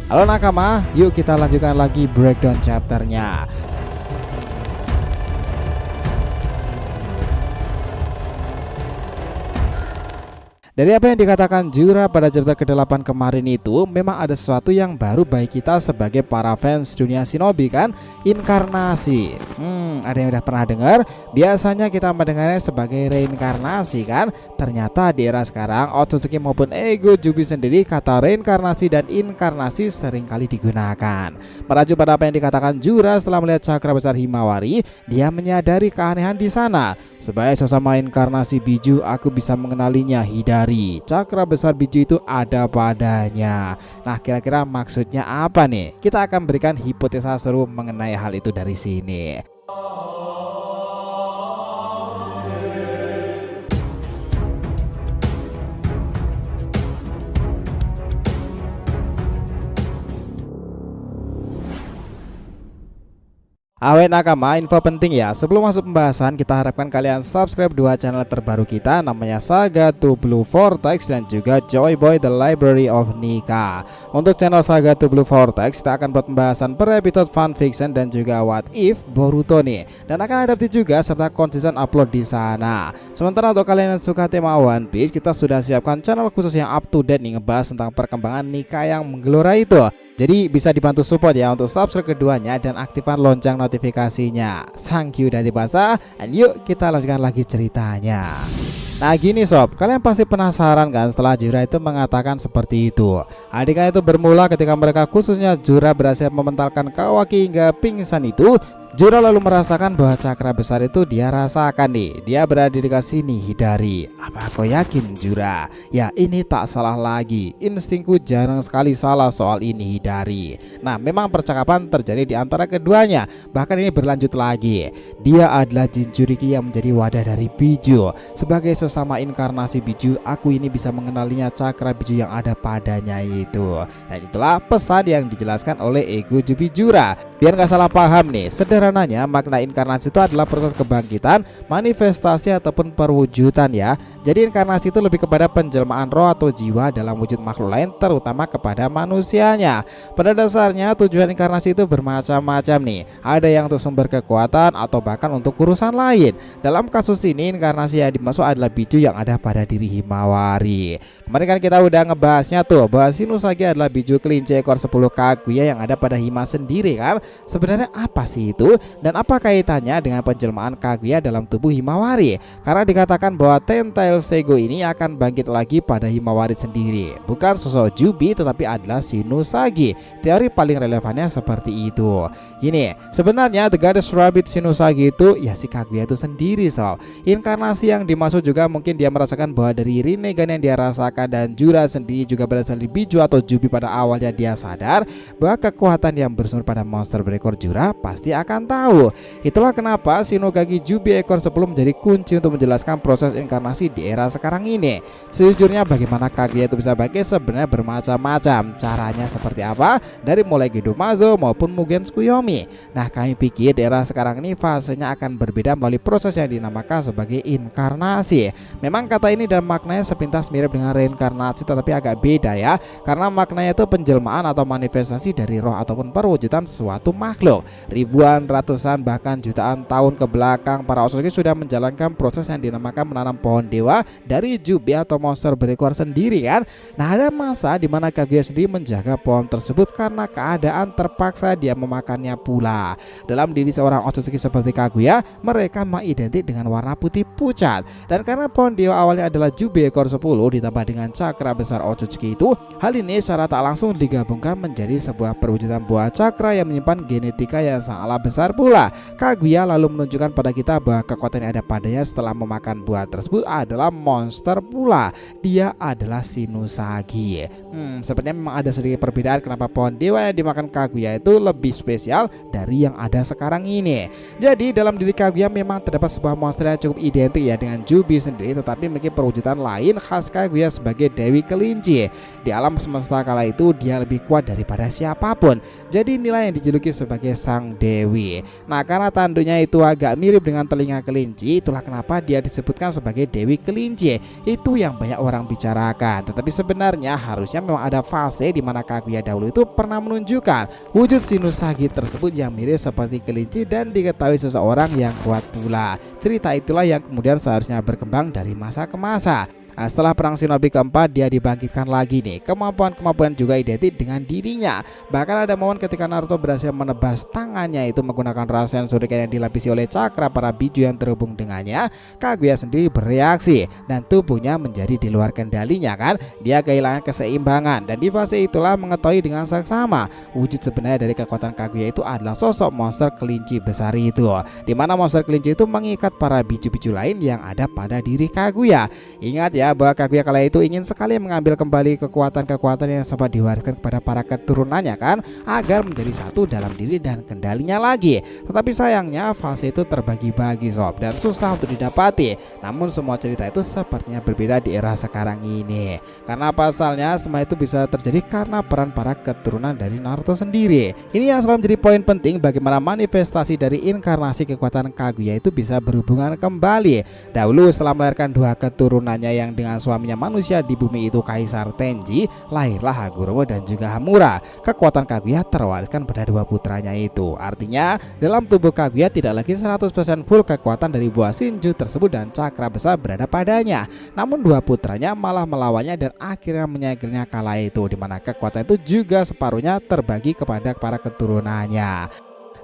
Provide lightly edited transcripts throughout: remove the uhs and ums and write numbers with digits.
Halo nakama, yuk kita lanjutkan lagi breakdown chapternya. Dari apa yang dikatakan Jura pada chapter ke-8 kemarin itu, memang ada sesuatu yang baru bagi kita sebagai para fans dunia shinobi kan, inkarnasi. Ada yang udah pernah dengar? Biasanya kita mendengarnya sebagai reinkarnasi kan. Ternyata di era sekarang Otsutsuki maupun Ego Jubi sendiri kata reinkarnasi dan inkarnasi seringkali digunakan. Merujuk pada apa yang dikatakan Jura setelah melihat cakra besar Himawari, dia menyadari keanehan di sana. Sebagai sesama inkarnasi Biju, aku bisa mengenalinya Hidari. Cakra besar Biju itu ada padanya. Nah, kira-kira maksudnya apa nih? Kita akan berikan hipotesa seru mengenai hal itu dari sini. Awet nakama, info penting ya. Sebelum masuk pembahasan, kita harapkan kalian subscribe dua channel terbaru kita, namanya Saga to Blue Vortex dan juga Joy Boy The Library of Nika. Untuk channel Saga to Blue Vortex, kita akan buat pembahasan per episode fanfiction dan juga what if Boruto nih, dan akan ada update juga serta konsisten upload di sana. Sementara untuk kalian yang suka tema One Piece, kita sudah siapkan channel khusus yang up to date nih, ngebahas tentang perkembangan Nika yang menggelora itu. Jadi bisa dibantu support ya untuk subscribe keduanya dan aktifkan lonceng notifikasinya. Thank you dari bahasa. And yuk kita lanjutkan lagi ceritanya. Nah gini sob, kalian pasti penasaran kan setelah Jura itu mengatakan seperti itu. Adegan itu bermula ketika mereka, khususnya Jura, berhasil mementalkan Kawaki hingga pingsan itu. Jura lalu merasakan bahwa cakra besar itu dia rasakan nih. Dia berada di dekat sini Hidari. Apa kau yakin Jura? Ya ini tak salah lagi. Instingku jarang sekali salah soal ini Hidari. Nah memang percakapan terjadi di antara keduanya. Bahkan ini berlanjut lagi. Dia adalah Jinchuriki yang menjadi wadah dari Biju. Sebagai sesama inkarnasi Biju, aku ini bisa mengenalinya cakra Biju yang ada padanya itu. Dan itulah pesan yang dijelaskan oleh Ego Jubi Jura. Biar gak salah paham nih, sederhananya makna inkarnasi itu adalah proses kebangkitan, manifestasi ataupun perwujudan ya. Jadi inkarnasi itu lebih kepada penjelmaan roh atau jiwa dalam wujud makhluk lain, terutama kepada manusianya. Pada dasarnya tujuan inkarnasi itu bermacam-macam nih. Ada yang untuk sumber kekuatan atau bahkan untuk urusan lain. Dalam kasus ini inkarnasi yang dimaksud adalah Biju yang ada pada diri Himawari. Kemarin kan kita udah ngebahasnya tuh bahwa Shinusagi adalah Biju kelinci ekor 10 Kaguya yang ada pada Hima sendiri kan. Sebenarnya apa sih itu dan apa kaitannya dengan penjelmaan Kaguya dalam tubuh Himawari? Karena dikatakan bahwa Tentail Seigo ini akan bangkit lagi pada Himawari sendiri. Bukan sosok Jubi tetapi adalah Shinusagi. Teori paling relevannya seperti itu. Gini, sebenarnya The Goddess Rabbit Shinusagi itu ya si Kaguya itu sendiri sob. Inkarnasi yang dimaksud juga mungkin dia merasakan bahwa dari Rinnegan yang dia rasakan, dan Jura sendiri juga berasal dari Biju atau Jubi. Pada awalnya dia sadar bahwa kekuatan yang bersumber pada monster berekor Jura pasti akan tahu. Itulah kenapa Shinogagi Jubi ekor 10 menjadi kunci untuk menjelaskan proses inkarnasi di era sekarang ini. Sejujurnya bagaimana Kaguya itu bisa bangkit sebenarnya bermacam-macam. Caranya seperti apa? Dari mulai Gedomazo maupun Mugen Tsukuyomi. Nah kami pikir di era sekarang ini fasenya akan berbeda melalui proses yang dinamakan sebagai inkarnasi. Memang kata ini dan maknanya sepintas mirip dengan reinkarnasi tetapi agak beda ya. Karena maknanya itu penjelmaan atau manifestasi dari roh ataupun perwujudan suatu makhluk. Ribuan, ratusan, bahkan jutaan tahun ke belakang para Otsutsuki sudah menjalankan proses yang dinamakan menanam pohon dewa dari Jubi atau monster berekor sendiri kan. Nah ada masa di mana Kaguya sendiri menjaga pohon tersebut karena keadaan terpaksa dia memakannya pula. Dalam diri seorang Otsutsuki seperti Kaguya, mereka mengidentik dengan warna putih pucat. Dan karena pohon dewa awalnya adalah Jubi ekor 10 ditambah dengan cakra besar Otsutsuki itu, hal ini secara tak langsung digabungkan menjadi sebuah perwujudan buah cakra yang menyimpan genetika yang sangatlah besar pula. Kaguya lalu menunjukkan pada kita bahwa kekuatan yang ada padanya setelah memakan buah tersebut adalah monster pula. Dia adalah Shinusagi. Sepertinya memang ada sedikit perbedaan kenapa pohon dewa yang dimakan Kaguya itu lebih spesial dari yang ada sekarang ini. Jadi dalam diri Kaguya memang terdapat sebuah monster yang cukup identik ya dengan Jubi sendiri, tetapi memiliki perwujudan lain khas Kaguya sebagai Dewi Kelinci. Di alam semesta kala itu dia lebih kuat daripada siapapun. Jadi inilah yang dijuluki sebagai sang dewi. Nah, karena tanduknya itu agak mirip dengan telinga kelinci, itulah kenapa dia disebutkan sebagai Dewi Kelinci. Itu yang banyak orang bicarakan. Tetapi sebenarnya harusnya memang ada fase di mana Kaguya dahulu itu pernah menunjukkan wujud Sinusagi tersebut yang mirip seperti kelinci dan diketahui seseorang yang kuat pula. Cerita itulah yang kemudian seharusnya berkembang dari masa ke masa. Nah, setelah perang shinobi keempat dia dibangkitkan lagi nih. Kemampuan-kemampuan juga identik dengan dirinya. Bahkan ada momen ketika Naruto berhasil menebas tangannya itu menggunakan Rasen Shuriken yang dilapisi oleh cakra para biju yang terhubung dengannya. Kaguya sendiri bereaksi dan tubuhnya menjadi di luar kendalinya kan. Dia kehilangan keseimbangan dan di fase itulah mengetahui dengan saksama wujud sebenarnya dari kekuatan Kaguya itu adalah sosok monster kelinci besar itu. Di mana monster kelinci itu mengikat para biju-biju lain yang ada pada diri Kaguya. Ingat ya bahwa Kaguya kala itu ingin sekali mengambil kembali kekuatan-kekuatan yang sempat diwariskan kepada para keturunannya kan, agar menjadi satu dalam diri dan kendalinya lagi. Tetapi sayangnya fase itu terbagi-bagi sob dan susah untuk didapati. Namun semua cerita itu sepertinya berbeda di era sekarang ini. Karena pasalnya semua itu bisa terjadi karena peran para keturunan dari Naruto sendiri. Ini yang selalu menjadi poin penting bagaimana manifestasi dari inkarnasi kekuatan Kaguya itu bisa berhubungan kembali. Dahulu setelah melahirkan dua keturunannya yang dengan suaminya manusia di bumi itu Kaisar Tenji, lahirlah Hagoromo dan juga Hamura. Kekuatan Kaguya terwariskan pada dua putranya itu. Artinya dalam tubuh Kaguya tidak lagi 100% full kekuatan dari buah Shinju tersebut dan cakra besar berada padanya. Namun dua putranya malah melawannya dan akhirnya menyegelnya kala itu, dimana kekuatan itu juga separuhnya terbagi kepada para keturunannya.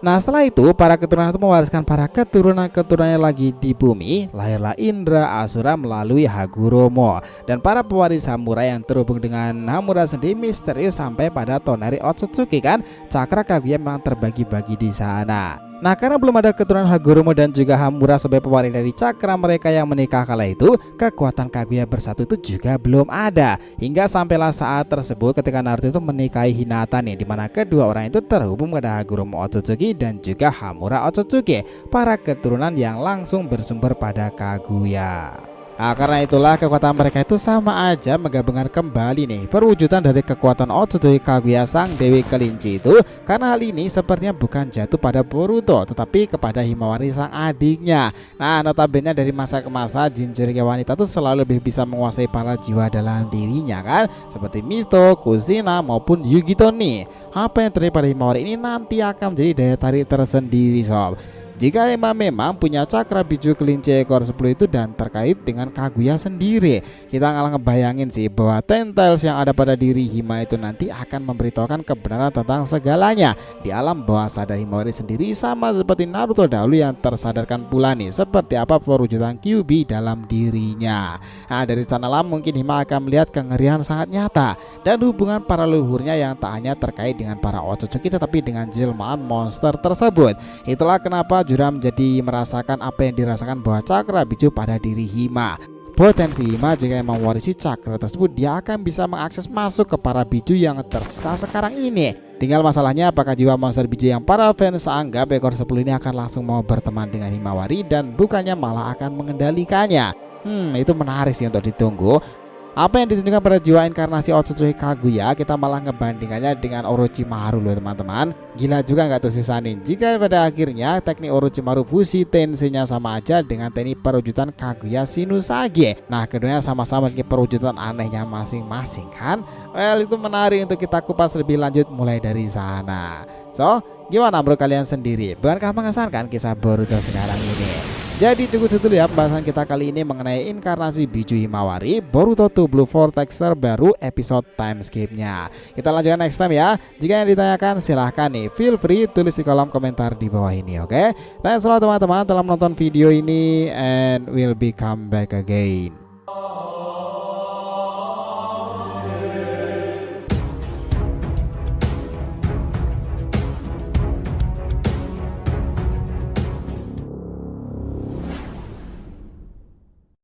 Nah, setelah itu para keturunan itu mewariskan para keturunan-keturunannya lagi di bumi. Lahirlah Indra, Asura melalui Hagoromo. Dan para pewaris Hamura yang terhubung dengan Hamura sendiri misterius sampai pada Tonari Otsutsuki kan. Cakra Kaguya memang terbagi-bagi di sana. Nah, karena belum ada keturunan Hagoromo dan juga Hamura sebagai pewaris dari cakra mereka yang menikah kala itu, kekuatan Kaguya bersatu itu juga belum ada. Hingga sampailah saat tersebut ketika Naruto itu menikahi Hinata nih, dimana kedua orang itu terhubung pada Hagoromo Otsutsuki dan juga Hamura Otsutsuki, para keturunan yang langsung bersumber pada Kaguya. Nah, karena itulah kekuatan mereka itu sama aja menggabungkan kembali nih perwujudan dari kekuatan Otsutsuki Kaguya sang Dewi Kelinci itu. Karena hal ini sepertinya bukan jatuh pada Boruto tetapi kepada Himawari sang adiknya. Nah, notabene dari masa ke masa Jinchuriki wanita itu selalu lebih bisa menguasai para jiwa dalam dirinya kan, seperti Misto, Kushina maupun Yugito nih. Apa yang terjadi pada Himawari ini nanti akan menjadi daya tarik tersendiri sob. Jika memang punya cakra biju kelinci ekor 10 itu dan terkait dengan Kaguya sendiri, kita nggak ngebayangin sih bahwa Tentacles yang ada pada diri Hima itu nanti akan memberitahukan kebenaran tentang segalanya. Di alam bawah sadar Himawari sendiri sama seperti Naruto dahulu yang tersadarkan pula nih seperti apa perwujudan Kyuubi dalam dirinya. Nah, dari sanalah mungkin Hima akan melihat kengerian sangat nyata dan hubungan para leluhurnya yang tak hanya terkait dengan para Otsutsuki tetapi dengan jelmaan monster tersebut. Itulah kenapa Jura menjadi merasakan apa yang dirasakan bahwa cakra biju pada diri Hima. Potensi Hima jika yang mewarisi cakra tersebut, dia akan bisa mengakses masuk ke para biju yang tersisa sekarang ini. Tinggal masalahnya apakah jiwa monster biju yang para fans anggap ekor 10 ini akan langsung mau berteman dengan Himawari dan bukannya malah akan mengendalikannya. Itu menarik sih untuk ditunggu. Apa yang ditunjukkan pada jiwa inkarnasi Otsutsuki Kaguya, kita malah ngebandingannya dengan Orochimaru loh teman-teman. Gila juga nggak tuh Susanin? Jika pada akhirnya teknik Orochimaru fusi tensinya sama aja dengan teknik perwujudan Kaguya Sinusage. Nah, keduanya sama-sama memiliki perwujudan anehnya masing-masing kan. Well, itu menarik untuk kita kupas lebih lanjut mulai dari sana. So, gimana menurut kalian sendiri? Bukankah mengesankan kisah Boruto sekarang ini? Jadi tunggu dulu ya pembahasan kita kali ini mengenai inkarnasi biju Himawari Boruto 2 Blue Vortex terbaru episode timeskip-nya. Kita lanjutkan next time ya. Jika yang ditanyakan silahkan nih, feel free tulis di kolom komentar di bawah ini, oke? Thanks a lot teman-teman telah menonton video ini and we'll be come back again.